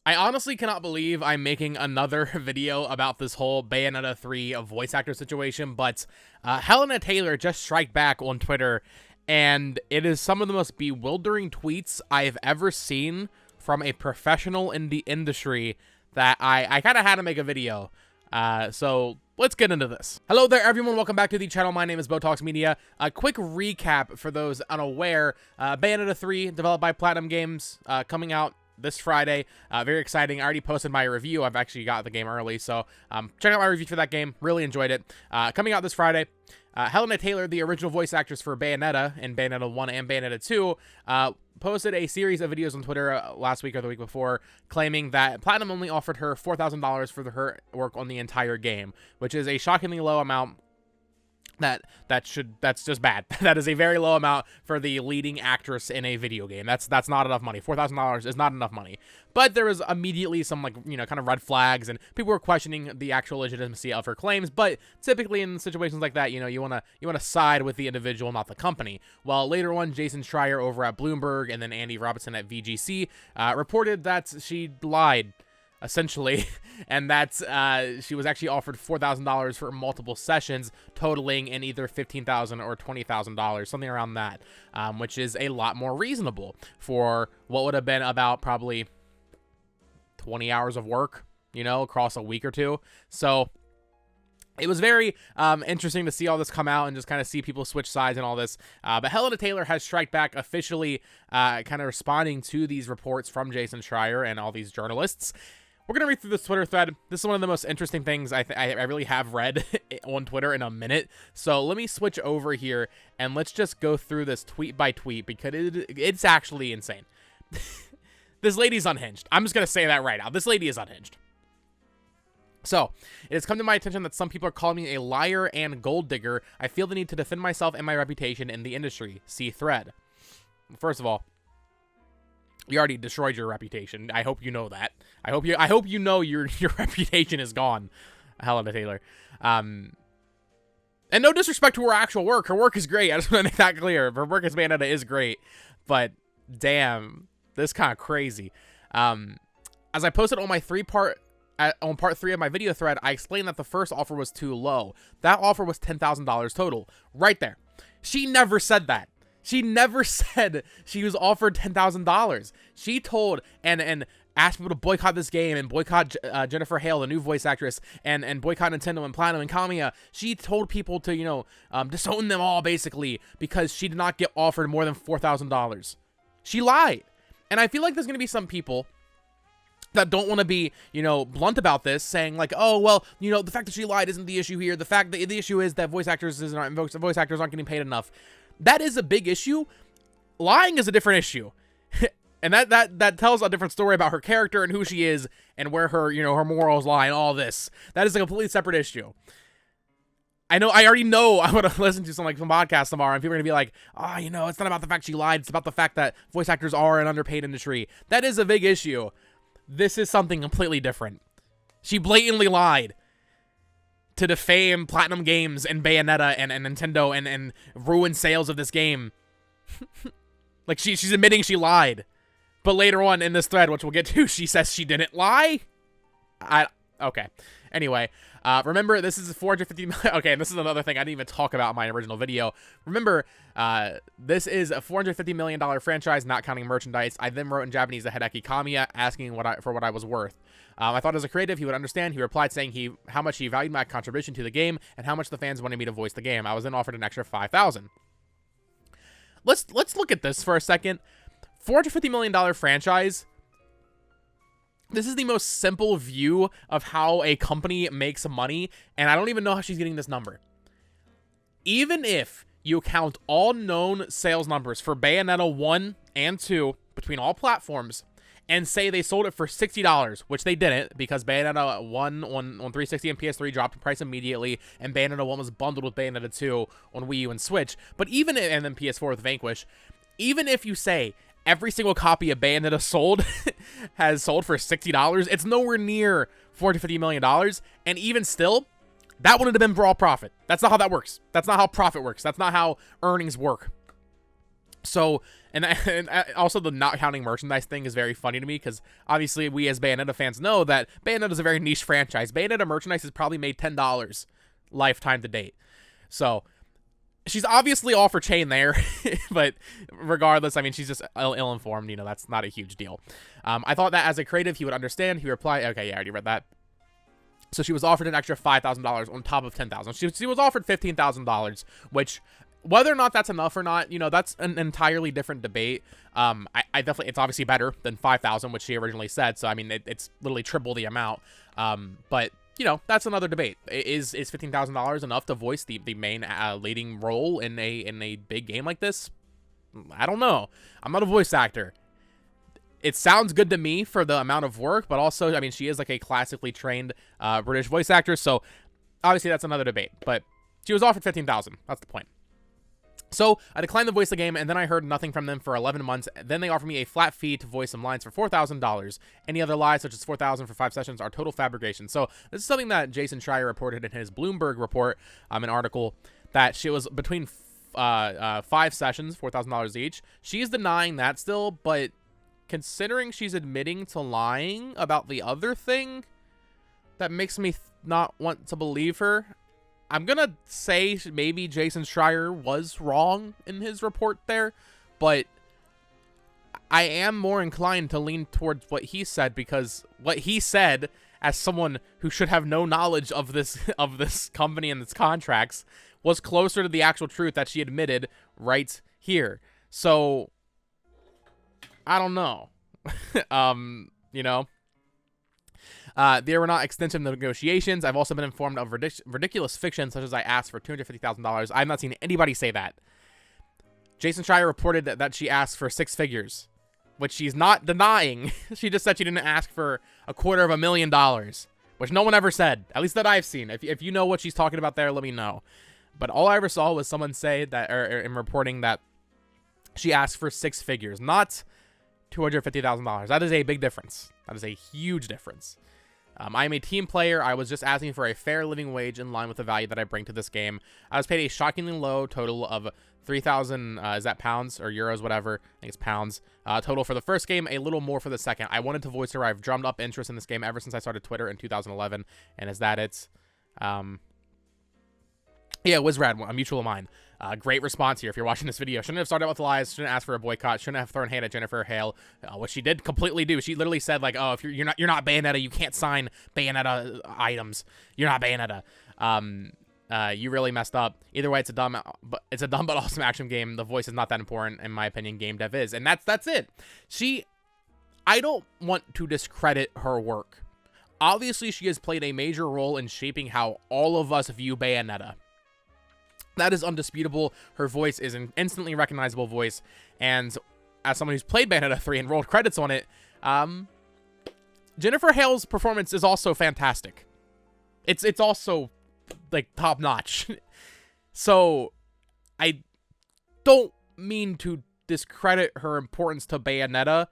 I honestly cannot believe I'm making another video about this whole Bayonetta 3 voice actor situation, but Helena Taylor just strike back on Twitter, and it is some of the most bewildering tweets I've ever seen from a professional in the industry that I kind of had to make a video. So let's get into this. Hello there, everyone. Welcome back to the channel. My name is Botox Media. A quick recap for those unaware. Bayonetta 3, developed by Platinum Games, coming out this Friday. Very exciting. I already posted my review. I've actually got the game early, so check out my review for that game. Really enjoyed it. Coming out this Friday. Helena Taylor, the original voice actress for Bayonetta in Bayonetta 1 and Bayonetta 2, posted a series of videos on Twitter last week or the week before, claiming that Platinum only offered her $4,000 for her work on the entire game, which is a shockingly low amount. That's just bad. That is a very low amount for the leading actress in a video game. That's not enough money. $4,000 is not enough money. But there was immediately some, like, kind of red flags, and people were questioning the actual legitimacy of her claims. But typically in situations like that, you wanna side with the individual, not the company. Well, later on, Jason Schreier over at Bloomberg and then Andy Robertson at VGC reported that she lied, essentially, and that's she was actually offered $4,000 for multiple sessions, totaling in either $15,000 or $20,000, something around that, which is a lot more reasonable for what would have been about probably 20 hours of work, across a week or two. So it was very interesting to see all this come out and just kind of see people switch sides and all this. But Helena Taylor has strike back, officially kind of responding to these reports from Jason Schreier and all these journalists. We're going to read through this Twitter thread. This is one of the most interesting things I really have read on Twitter in a minute. So let me switch over here and let's just go through this tweet by tweet, because it's actually insane. This lady's unhinged. I'm just going to say that right now. This lady is unhinged. So, it has come to my attention that some people are calling me a liar and gold digger. I feel the need to defend myself and my reputation in the industry. See thread. First of all, you already destroyed your reputation. I hope you know that. I hope you know your reputation is gone, Helena Taylor. And no disrespect to her actual work. Her work is great. I just want to make that clear. Her work as Bayonetta is great. But damn, this is kind of crazy. As I posted on my on part 3 of my video thread, I explained that the first offer was too low. That offer was $10,000 total. Right there. She never said that. She never said she was offered $10,000. She told and asked people to boycott this game and boycott Jennifer Hale, the new voice actress, and boycott Nintendo and Platinum and Kamiya. She told people to, disown them all, basically, because she did not get offered more than $4,000. She lied. And I feel like there's going to be some people that don't want to be, blunt about this, saying like, oh, well, the fact that she lied isn't the issue here. The fact that the issue is that voice actors aren't getting paid enough. That is a big issue. Lying is a different issue. And that tells a different story about her character and who she is and where her, her morals lie and all this. That is a completely separate issue. I already know I'm going to listen to some podcasts tomorrow and people are going to be like, oh, it's not about the fact she lied. It's about the fact that voice actors are an underpaid industry. That is a big issue. This is something completely different. She blatantly lied to defame Platinum Games and Bayonetta and Nintendo and ruin sales of this game. Like, she's admitting she lied. But later on in this thread, which we'll get to, she says she didn't lie? Okay. Anyway, remember, this is 450 million. Okay, and this is another thing I didn't even talk about in my original video. Remember, this is a $450 million franchise, not counting merchandise. I then wrote in Japanese to Hideki Kamiya, asking for what I was worth. I thought as a creative, he would understand. He replied saying how much he valued my contribution to the game and how much the fans wanted me to voice the game. I was then offered an extra $5,000. Let's look at this for a second. $450 million franchise. This is the most simple view of how a company makes money, and I don't even know how she's getting this number. Even if you count all known sales numbers for Bayonetta 1 and 2 between all platforms, and say they sold it for $60, which they didn't, because Bayonetta 1 on 360 and PS3 dropped in price immediately, and Bayonetta 1 was bundled with Bayonetta 2 on Wii U and Switch. But and then PS4 with Vanquish, even if you say every single copy of Bayonetta sold has sold for $60, it's nowhere near $450 million, and even still, that wouldn't have been for all profit. That's not how that works. That's not how profit works. That's not how earnings work. So And also the not counting merchandise thing is very funny to me, because obviously we as Bayonetta fans know that Bayonetta is a very niche franchise. Bayonetta merchandise has probably made $10 lifetime to date. So she's obviously all for chain there, but regardless, I mean, she's just ill-informed. You know, that's not a huge deal. I thought that as a creative, he would understand. He replied, okay, yeah, I already read that. So she was offered an extra $5,000 on top of $10,000. She was offered $15,000, which, whether or not that's enough or not, you know, that's an entirely different debate. I definitely, it's obviously better than $5,000, which she originally said. So I mean, it's literally triple the amount. But you know, that's another debate. Is $15,000 enough to voice the main leading role in a big game like this? I don't know. I'm not a voice actor. It sounds good to me for the amount of work, but also, I mean, she is like a classically trained British voice actor, so obviously that's another debate. But she was offered $15,000. That's the point. So I declined to voice the game, and then I heard nothing from them for 11 months. Then they offered me a flat fee to voice some lines for $4,000. Any other lies, such as $4,000 for 5 sessions, are total fabrication. So this is something that Jason Schreier reported in his Bloomberg report, an article, that she was between 5 sessions, $4,000 each. She's denying that still, but considering she's admitting to lying about the other thing, that makes me not want to believe her. I'm going to say maybe Jason Schreier was wrong in his report there, but I am more inclined to lean towards what he said, because what he said, as someone who should have no knowledge of this company and its contracts, was closer to the actual truth that she admitted right here. So I don't know. You know, there were not extensive negotiations. I've also been informed of ridiculous fiction, such as I asked for $250,000. I've not seen anybody say that. Jason Schreier reported that she asked for 6 figures, which she's not denying. She just said she didn't ask for $250,000, which no one ever said, at least that I've seen. If you know what she's talking about there, let me know. But all I ever saw was someone say that, or in reporting that she asked for 6 figures, not $250,000. That is a big difference. That is a huge difference. I'm a team player. I was just asking for a fair living wage in line with the value that I bring to this game. I was paid a shockingly low total of 3,000, is that pounds or euros, whatever? I think it's pounds. Total for the first game, a little more for the second. I wanted to voice her. I've drummed up interest in this game ever since I started Twitter in 2011. And is that it? Yeah, Wizrad, a mutual of mine. Great response here if you're watching this video. Shouldn't have started with lies. Shouldn't ask for a boycott. Shouldn't have thrown hate at Jennifer Hale. What she did completely do. She literally said, like, oh, if you're not Bayonetta, you can't sign Bayonetta items. You're not Bayonetta. You really messed up. Either way, it's a dumb but awesome action game. The voice is not that important, in my opinion. Game dev is, and that's it. I don't want to discredit her work. Obviously, she has played a major role in shaping how all of us view Bayonetta. That is undisputable. Her voice is an instantly recognizable voice, and as someone who's played Bayonetta 3 and rolled credits on it, Jennifer Hale's performance is also fantastic. It's also, like, top-notch. So, I don't mean to discredit her importance to Bayonetta,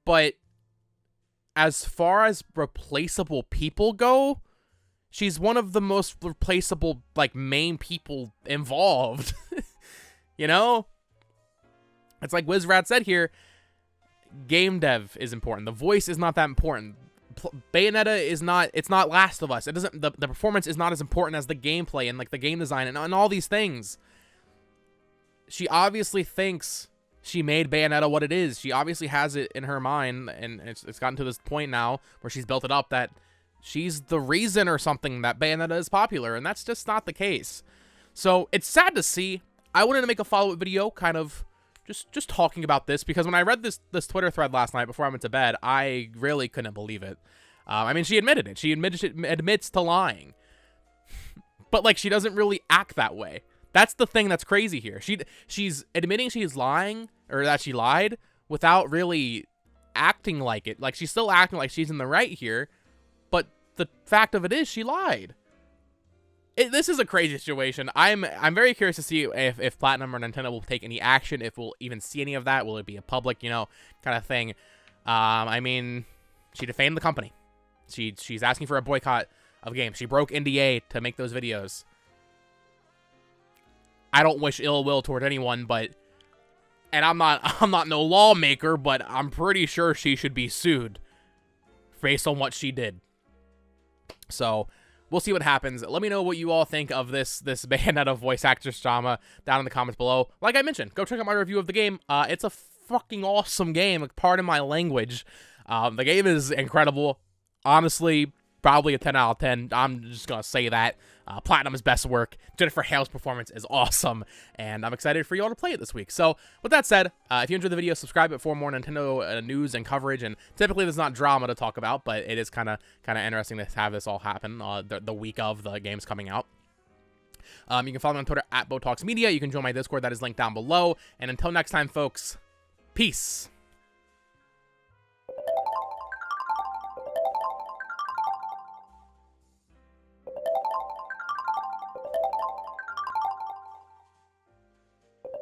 but as far as replaceable people go, she's one of the most replaceable, like, main people involved. You know? It's like Wizrat said here, game dev is important. The voice is not that important. Bayonetta is not, it's not Last of Us. It doesn't, the performance is not as important as the gameplay and, like, the game design and all these things. She obviously thinks she made Bayonetta what it is. She obviously has it in her mind, and it's gotten to this point now where she's built it up that she's the reason or something that Bayonetta is popular, and that's just not the case. So it's sad to see. I wanted to make a follow-up video kind of just talking about this, because when I read this Twitter thread last night before I went to bed, I really couldn't believe it. I mean, she admitted it. She admits to lying. But, like, she doesn't really act that way. That's the thing that's crazy here. She's admitting she's lying, or that she lied, without really acting like it. Like, she's still acting like she's in the right here, but the fact of it is she lied. This is a crazy situation. I'm very curious to see if Platinum or Nintendo will take any action, if we'll even see any of that. Will it be a public, kind of thing? I mean, she defamed the company. She's asking for a boycott of games. She broke NDA to make those videos. I don't wish ill will toward anyone, but And I'm not no lawmaker, but I'm pretty sure she should be sued based on what she did. So we'll see what happens. Let me know what you all think of this Bayonetta voice actress drama down in the comments below. Like I mentioned, go check out my review of the game. It's a fucking awesome game. Like, pardon my language. The game is incredible. Honestly, probably a 10 out of 10. I'm just gonna say that. Platinum is best work. Jennifer Hale's performance is awesome, and I'm excited for you all to play it this week. So, with that said, if you enjoyed the video, subscribe for more Nintendo news and coverage. And typically, there's not drama to talk about, but it is kind of interesting to have this all happen the week of the games coming out. You can follow me on Twitter @BoTalksMedia. You can join my Discord that is linked down below. And until next time, folks, peace.